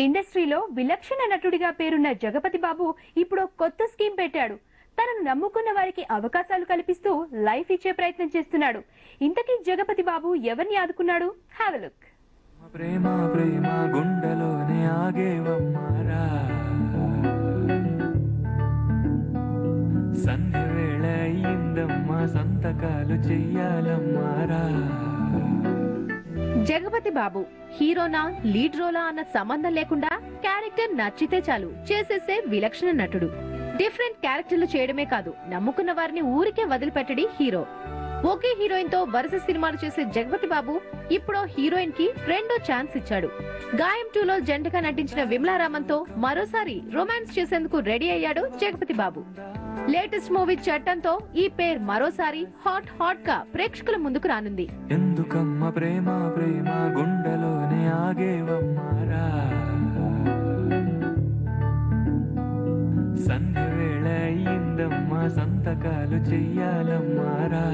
ఇండస్ట్రీలో విలక్షణ నటుడిగా పేరున్న జగపతి బాబు ఇప్పుడు కొత్త స్కీమ్ పెట్టాడు. తనను నమ్ముకున్న వారికి అవకాశాలు కల్పిస్తూ లైఫ్ ఇచ్చే ప్రయత్నం చేస్తున్నాడు. ఇంతకీ జగపతి బాబు ఎవరిని ఆదుకున్నాడు? Have a look. ప్రేమ ప్రేమ గుండెలోనే ఆగేవమ్మారా, సంధ్య వేళ అయిందమ్మా, సంతకాలు చెయ్యాలమ్మారా. జగపతి బాబు హీరోనా లీడ్ రోలా అన్న సంబంధం లేకుండా క్యారెక్టర్ నచ్చితే చాలు చేసేసే విలక్షణ నటుడు. డిఫరెంట్ క్యారెక్టర్లు చేయడమే కాదు, నమ్ముకున్న వారిని ఊరికే వదిలిపెట్టడి హీరో. ఒకే హీరోయిన్ తో వరుస సినిమాలు చేసే జగపతి బాబు ఇప్పుడు హీరోయిన్ కి రెండో ఛాన్స్ ఇచ్చాడు. గాయం 2 లో జంటగా నటించిన విమలారామన్ తో మరోసారి రొమాన్స్ చేసేందుకు రెడీ అయ్యాడు జగపతి బాబు. లేటెస్ట్ మూవీ చట్టంతో ఈ పేర్ మరోసారి హాట్ గా ప్రేక్షకుల ముందుకు రానుంది. ఎందుకమ్మ ప్రేమ ప్రేమ గుండెలోనే ఆగేవమ్మారా, సంధ్య వేళ అయిందమ్మా, సంతకాలు చెయ్యాలమ్మారా.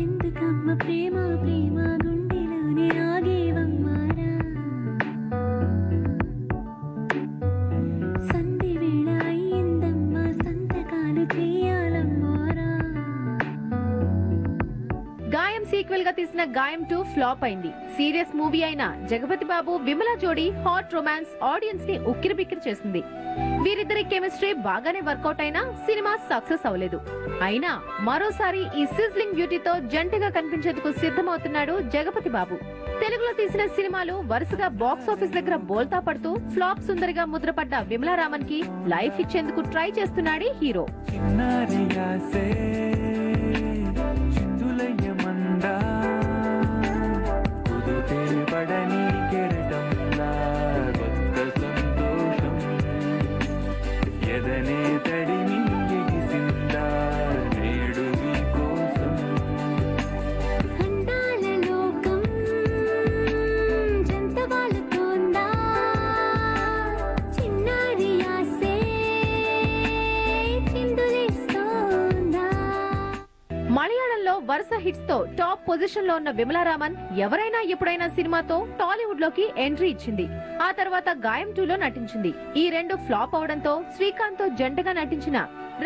ఎందుకమ్మ ప్రేమ ప్రేమ గుండెలోనే ఆగేవమ్మారా, సంధి వేళ అయ్యిందమ్మా, సంతకాలు చేయాలమ్మారా. గాయం సీక్వెల్ గా తీసిన గాయం 2 ఫ్లాప్ అయింది. సీరియస్ మూవీ అయిన జగపతి బాబు విమల జోడీ హాట్ రొమాన్స్ ఆడియన్స్ ని ఉక్కిరిబిక్కిరి చేసింది. వీరిద్దరి కెమిస్ట్రీ బాగానే వర్కౌట్ అయినా సినిమా సక్సెస్ అవ్వలేదు. అయినా మరోసారి ఈ సిజ్లింగ్ బ్యూటీతో జంటగా కనిపించేందుకు సిద్ధమవుతున్నాడు జగపతి బాబు. తెలుగులో తీసిన సినిమాలు వరుసగా బాక్స్ ఆఫీస్ దగ్గర బోల్తా పడుతూ ఫ్లాప్ సుందరిగా ముద్రపడ్డ విమలారామన్ కి లైఫ్ ఇచ్చేందుకు ట్రై చేస్తున్నాడు హీరో. మలయాళంలో వరుస హిట్స్ తో టాప్ పొజిషన్ లో ఉన్న విమలారామన్ ఎవరైనా ఎప్పుడైనా సినిమాతో టాలీవుడ్ లోకి ఎంట్రీ ఇచ్చింది. ఆ తర్వాత గాయం 2 లో నటించింది. ఈ రెండు ఫ్లాప్ అవడంతో శ్రీకాంత్ తో జంటగా నటించిన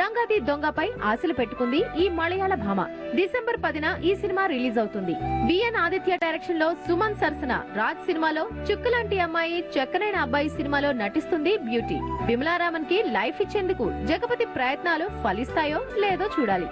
రంగాది దొంగపై ఆశలు పెట్టుకుంది ఈ మలయాళ భామ. డిసెంబర్ 10న ఈ సినిమా రిలీజ్ అవుతుంది. విఎన్ ఆదిత్య డైరెక్షన్ లో సుమన్ సరసన రాజ్ సినిమాలో చుక్కలాంటి అమ్మాయి చక్కనైన అబ్బాయి సినిమాలో నటిస్తుంది బ్యూటీ. విమలారామన్ కి లైఫ్ ఇచ్చేందుకు జగపతి ప్రయత్నాలు ఫలిస్తాయో లేదో చూడాలి.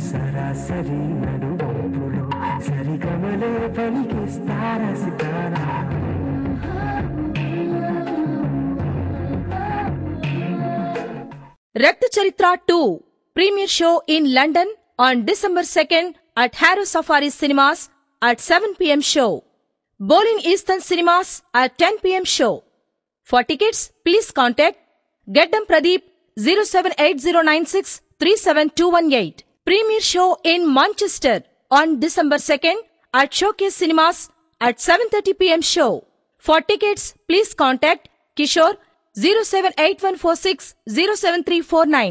సరాసరి నడువంపులో సరిగమలే పలికిస్తారా సితారా. రక్త చరిత్ర 2 premiere show in London on December 2nd at Harrow Safari Cinemas at 7 p.m. show. Bowling Eastern Cinemas at 10 p.m. show. For tickets, please contact Geddam Pradeep 07809637218. Premiere show in Manchester on December 2nd at Showcase Cinemas at 7:30 p.m. show. For tickets, please contact Kishore 07814607349.